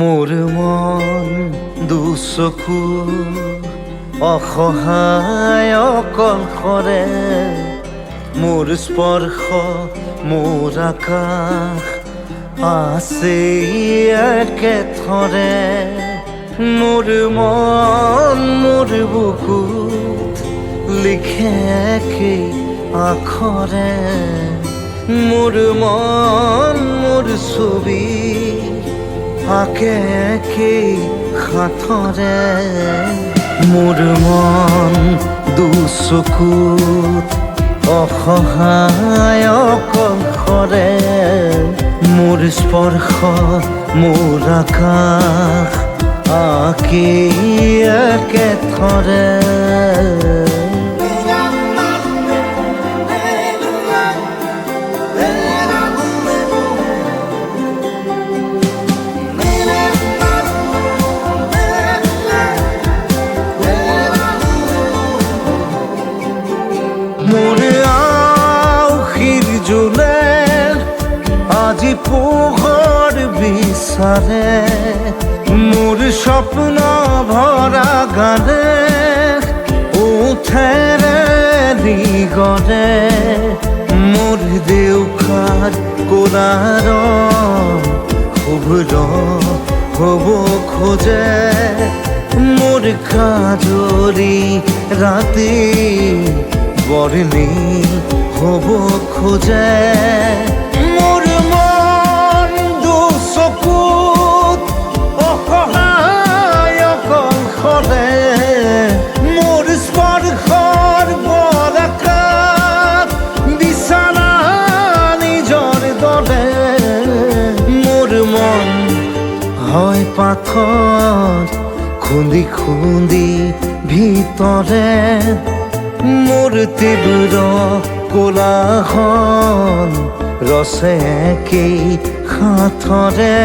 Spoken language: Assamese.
মোৰ মন দুচকু অসহায় অকলশৰে, মোৰ স্পৰ্শ মোৰ আকাশ আছে একেথৰে। মোৰ মন মোৰ বুকুত লিখে একেই আখৰে, মোৰ মন মোৰ ছবি আঁকে একেই সাঁথৰে। মোৰ মন দুচকুত অসহায় অকলশৰে, মোৰ স্পৰ্শ মোৰ আকাশ আঁকেই একেথৰে। মোৰ আউসীৰ জোলে আজি পোহৰ বিচাৰে, মোৰ স্বপ্ন ভৰা গানে উঠেৰে নিগৰে। মোৰ দেউখাৰ কোলাৰ শুভ্ৰ হ'ব খোজে, মোৰ কাজৰি ৰাতি বৰ্ণিল হ'ব খোজে। মোৰ মন দুচকুত অসহায় অকলশৰে, মোৰ স্পৰ্শৰ বৰকাত বিছানা নিজৰ দৰে। মোৰ মন হয় পাথৰ খুন্দি খুন্দি ভিতৰে, মোৰ তীব্ৰ কোলাহল ৰচে একেই সাঁথৰে।